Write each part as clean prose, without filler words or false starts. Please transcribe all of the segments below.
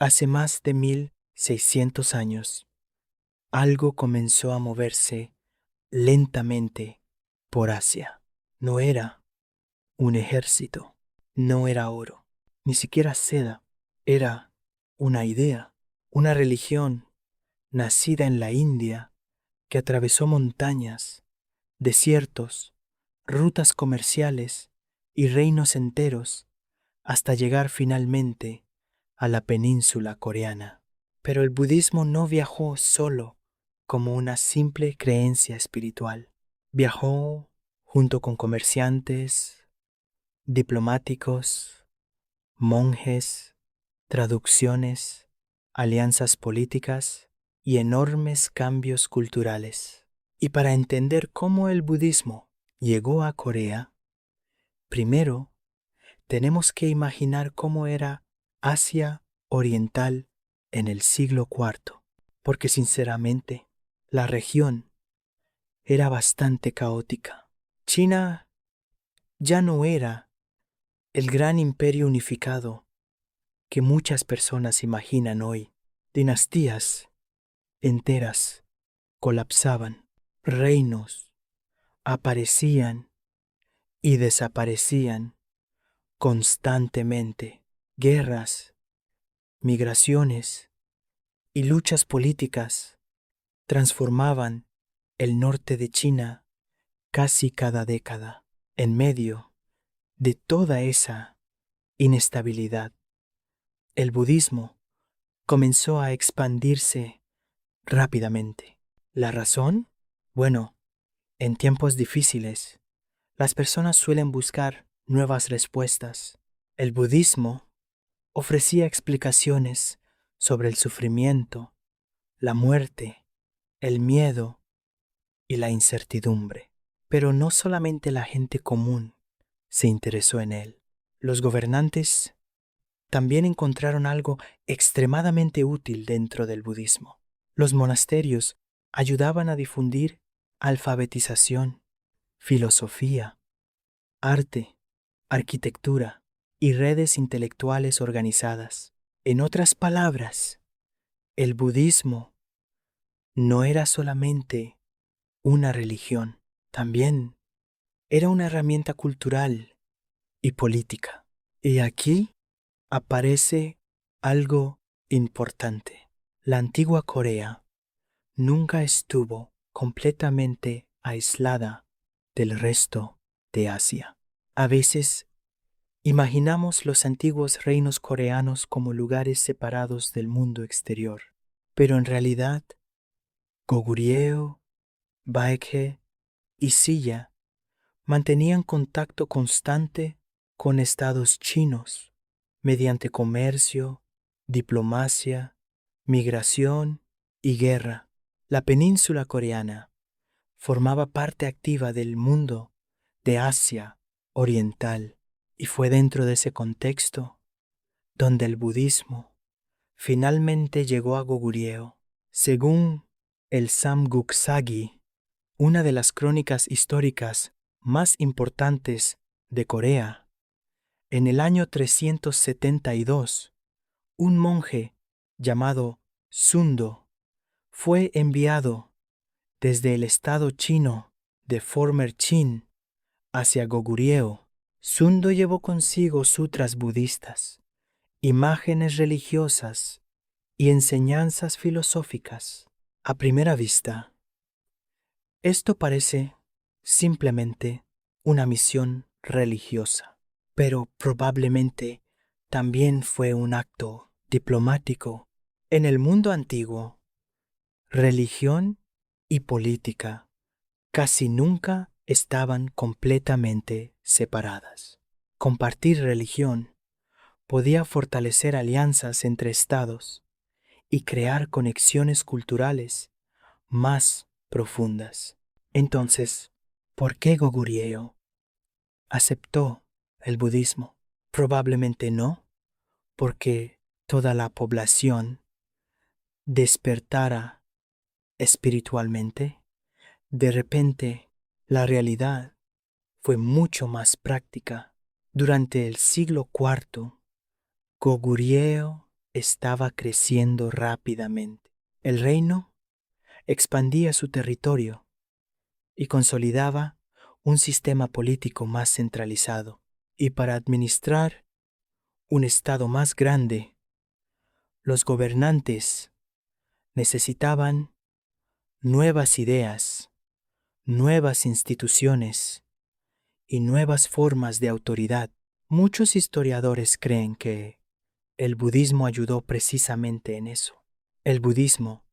Hace más de 1600 años, algo comenzó a moverse lentamente por Asia. No era un ejército, no era oro, ni siquiera seda. Era una idea, una religión nacida en la India que atravesó montañas, desiertos, rutas comerciales y reinos enteros hasta llegar finalmente a la península coreana. Pero el budismo no viajó solo como una simple creencia espiritual. Viajó junto con comerciantes, diplomáticos, monjes, traducciones, alianzas políticas y enormes cambios culturales. Y para entender cómo el budismo llegó a Corea, primero tenemos que imaginar cómo era Asia Oriental en el siglo IV, porque sinceramente la región era bastante caótica. China ya no era el gran imperio unificado que muchas personas imaginan hoy. Dinastías enteras colapsaban, reinos aparecían y desaparecían constantemente, guerras, migraciones y luchas políticas transformaban el norte de China casi cada década. En medio de toda esa inestabilidad, el budismo comenzó a expandirse rápidamente. ¿La razón? Bueno, en tiempos difíciles, las personas suelen buscar nuevas respuestas. El budismo ofrecía explicaciones sobre el sufrimiento, la muerte, el miedo y la incertidumbre. Pero no solamente la gente común se interesó en él. Los gobernantes también encontraron algo extremadamente útil dentro del budismo. Los monasterios ayudaban a difundir alfabetización, filosofía, arte, arquitectura y redes intelectuales organizadas. En otras palabras, el budismo no era solamente una religión, también era una herramienta cultural y política. Y aquí aparece algo importante. La antigua Corea nunca estuvo completamente aislada del resto de Asia. A veces imaginamos los antiguos reinos coreanos como lugares separados del mundo exterior, pero en realidad Goguryeo, Baekje y Silla mantenían contacto constante con estados chinos mediante comercio, diplomacia, migración y guerra. La península coreana formaba parte activa del mundo de Asia Oriental y fue dentro de ese contexto donde el budismo finalmente llegó a Goguryeo. Según el Samguk-sagi, una de las crónicas históricas más importantes de Corea, en el año 372, un monje llamado Sundo fue enviado desde el estado chino de Former Chin hacia Goguryeo. Sundo llevó consigo sutras budistas, imágenes religiosas y enseñanzas filosóficas. A primera vista, esto parece simplemente una misión religiosa, pero probablemente también fue un acto diplomático. En el mundo antiguo, religión y política casi nunca estaban completamente separadas. Compartir religión podía fortalecer alianzas entre estados y crear conexiones culturales más profundas. Entonces, ¿por qué Goguryeo aceptó el budismo? Probablemente no, porque toda la población despertara espiritualmente. De repente, la realidad fue mucho más práctica. Durante el siglo IV, Goguryeo estaba creciendo rápidamente. El reino expandía su territorio y consolidaba un sistema político más centralizado. Y para administrar un estado más grande, los gobernantes necesitaban nuevas ideas, nuevas instituciones y nuevas formas de autoridad. Muchos historiadores creen que el budismo ayudó precisamente en eso. El budismo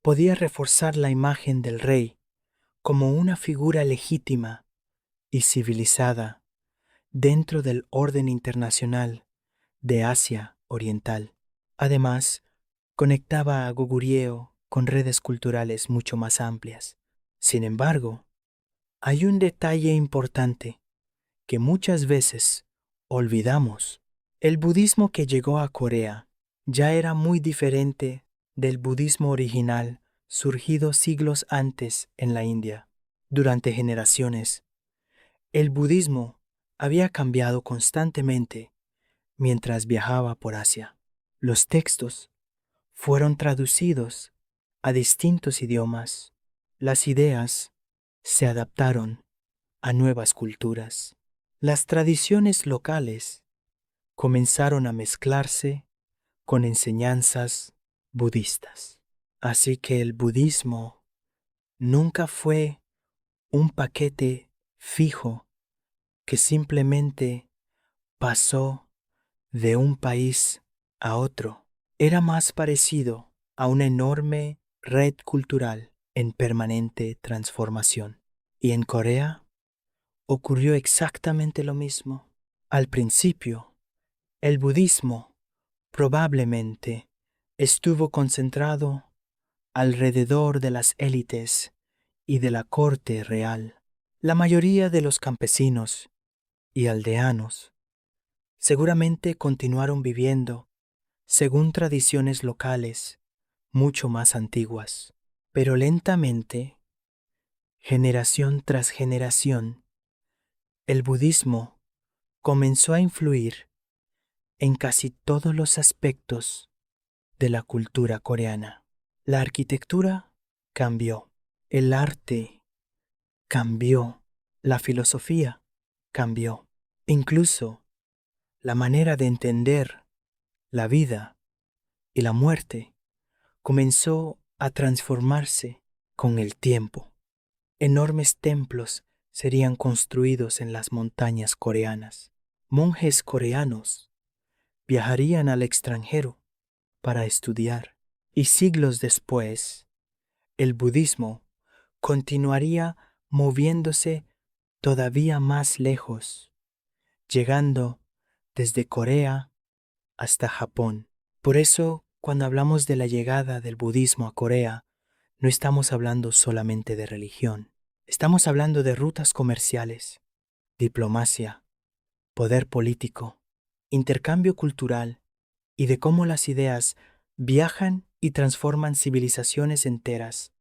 podía reforzar la imagen del rey como una figura legítima y civilizada dentro del orden internacional de Asia Oriental. Además, conectaba a Goguryeo con redes culturales mucho más amplias. Sin embargo, hay un detalle importante que muchas veces olvidamos. El budismo que llegó a Corea ya era muy diferente del budismo original surgido siglos antes en la India. Durante generaciones, el budismo había cambiado constantemente mientras viajaba por Asia. Los textos fueron traducidos a distintos idiomas. Las ideas se adaptaron a nuevas culturas. Las tradiciones locales comenzaron a mezclarse con enseñanzas budistas. Así que el budismo nunca fue un paquete fijo que simplemente pasó de un país a otro. Era más parecido a una enorme red cultural en permanente transformación. Y en Corea ocurrió exactamente lo mismo. Al principio, el budismo probablemente estuvo concentrado alrededor de las élites y de la corte real. La mayoría de los campesinos y aldeanos seguramente continuaron viviendo según tradiciones locales mucho más antiguas, pero lentamente, generación tras generación, el budismo comenzó a influir en casi todos los aspectos de la cultura coreana. La arquitectura cambió, el arte cambió, la filosofía cambió, incluso la manera de entender la vida y la muerte comenzó a transformarse con el tiempo. Enormes templos serían construidos en las montañas coreanas. Monjes coreanos viajarían al extranjero para estudiar. Y siglos después, el budismo continuaría moviéndose todavía más lejos, llegando desde Corea hasta Japón. Por eso, cuando hablamos de la llegada del budismo a Corea, no estamos hablando solamente de religión. Estamos hablando de rutas comerciales, diplomacia, poder político, intercambio cultural y de cómo las ideas viajan y transforman civilizaciones enteras